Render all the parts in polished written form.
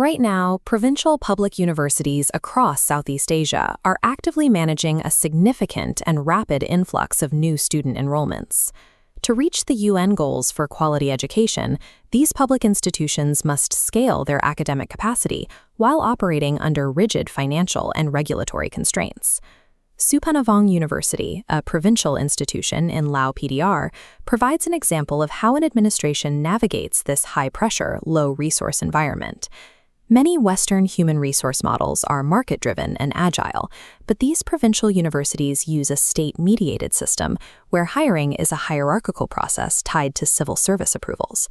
Right now, provincial public universities across Southeast Asia are actively managing a significant and rapid influx of new student enrollments. To reach the UN goals for quality education, these public institutions must scale their academic capacity while operating under rigid financial and regulatory constraints. Souphanouvong University, a provincial institution in Lao PDR, provides an example of how an administration navigates this high-pressure, low-resource environment. Many Western human resource models are market-driven and agile, but these provincial universities use a state-mediated system where hiring is a hierarchical process tied to civil service approvals.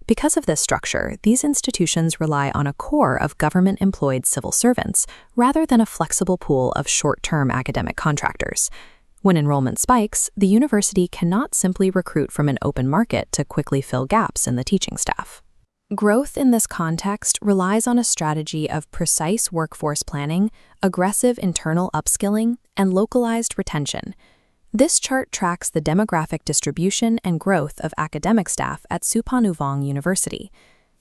Because of this structure, these institutions rely on a core of government-employed civil servants rather than a flexible pool of short-term academic contractors. When enrollment spikes, the university cannot simply recruit from an open market to quickly fill gaps in the teaching staff. Growth in this context relies on a strategy of precise workforce planning, aggressive internal upskilling, and localized retention. This chart tracks the demographic distribution and growth of academic staff at Souphanouvong University.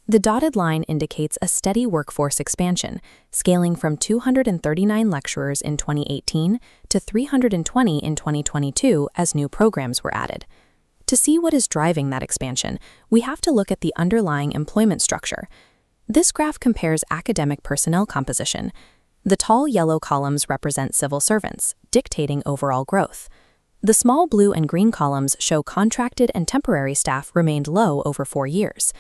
The dotted line indicates a steady workforce expansion, scaling from 239 lecturers in 2018 to 320 in 2022 as new programs were added. To see what is driving that expansion, we have to look at the underlying employment structure. This graph compares academic personnel composition. The tall yellow columns represent civil servants, dictating overall growth. The small blue and green columns show contracted and temporary staff remained low over 4 years.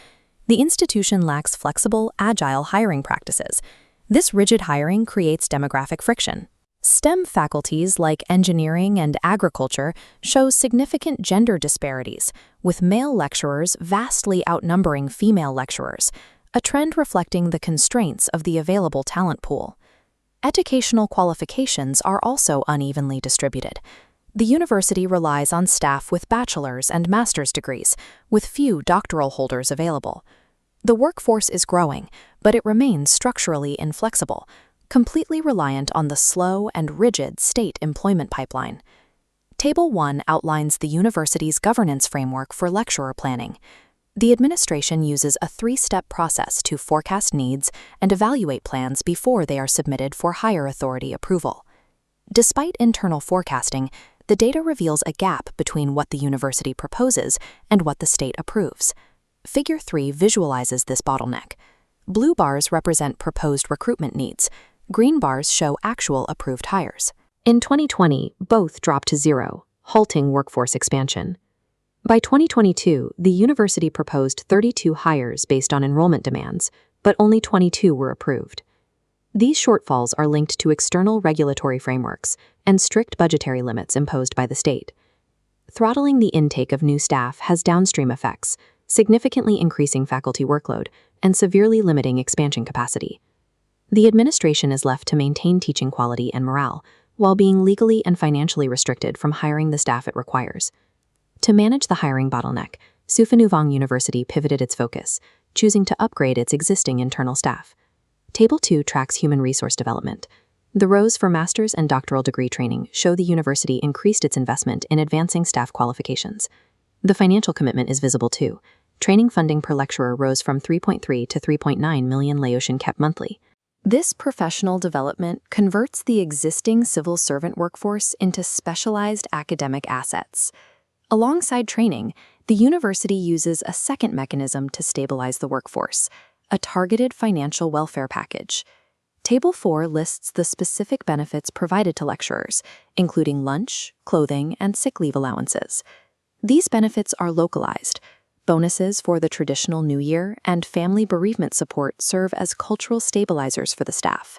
The institution lacks flexible, agile hiring practices. This rigid hiring creates demographic friction. STEM faculties like engineering and agriculture show significant gender disparities, with male lecturers vastly outnumbering female lecturers, a trend reflecting the constraints of the available talent pool. Educational qualifications are also unevenly distributed. The university relies on staff with bachelor's and master's degrees, with few doctoral holders available. The workforce is growing, but it remains structurally inflexible, completely reliant on the slow and rigid state employment pipeline. Table 1 outlines the university's governance framework for lecturer planning. The administration uses a 3-step process to forecast needs and evaluate plans before they are submitted for higher authority approval. Despite internal forecasting, the data reveals a gap between what the university proposes and what the state approves. Figure 3 visualizes this bottleneck. Blue bars represent proposed recruitment needs. Green bars show actual approved hires. In 2020, both dropped to zero, halting workforce expansion. By 2022, the university proposed 32 hires based on enrollment demands, but only 22 were approved. These shortfalls are linked to external regulatory frameworks and strict budgetary limits imposed by the state. Throttling the intake of new staff has downstream effects, significantly increasing faculty workload and severely limiting expansion capacity. The administration is left to maintain teaching quality and morale, while being legally and financially restricted from hiring the staff it requires. To manage the hiring bottleneck, Souphanouvong University pivoted its focus, choosing to upgrade its existing internal staff. Table 2 tracks human resource development. The rows for master's and doctoral degree training show the university increased its investment in advancing staff qualifications. The financial commitment is visible too. Training funding per lecturer rose from 3.3 to 3.9 million Laotian KEP monthly. This professional development converts the existing civil servant workforce into specialized academic assets. Alongside training, the university uses a second mechanism to stabilize the workforce: a targeted financial welfare package. Table 4 lists the specific benefits provided to lecturers, including lunch, clothing, and sick leave allowances. These benefits are localized. Bonuses for the traditional New Year and family bereavement support serve as cultural stabilizers for the staff.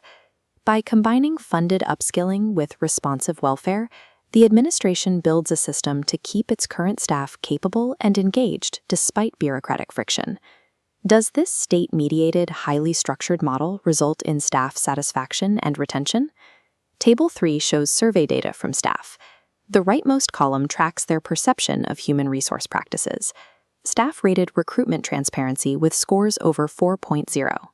By combining funded upskilling with responsive welfare, the administration builds a system to keep its current staff capable and engaged despite bureaucratic friction. Does this state-mediated, highly structured model result in staff satisfaction and retention? Table 3 shows survey data from staff. The rightmost column tracks their perception of human resource practices. Staff rated recruitment transparency with scores over 4.0.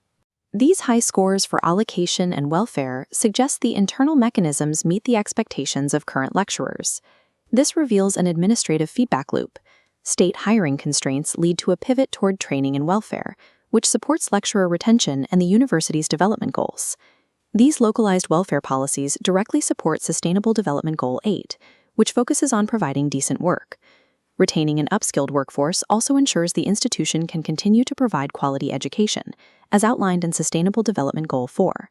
These high scores for allocation and welfare suggest the internal mechanisms meet the expectations of current lecturers. This reveals an administrative feedback loop. State hiring constraints lead to a pivot toward training and welfare, which supports lecturer retention and the university's development goals. These localized welfare policies directly support Sustainable Development Goal 8, which focuses on providing decent work. Retaining an upskilled workforce also ensures the institution can continue to provide quality education, as outlined in Sustainable Development Goal 4.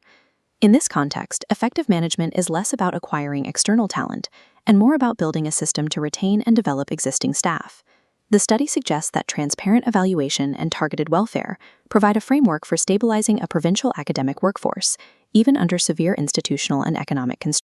In this context, effective management is less about acquiring external talent and more about building a system to retain and develop existing staff. The study suggests that transparent evaluation and targeted welfare provide a framework for stabilizing a provincial academic workforce, even under severe institutional and economic constraints.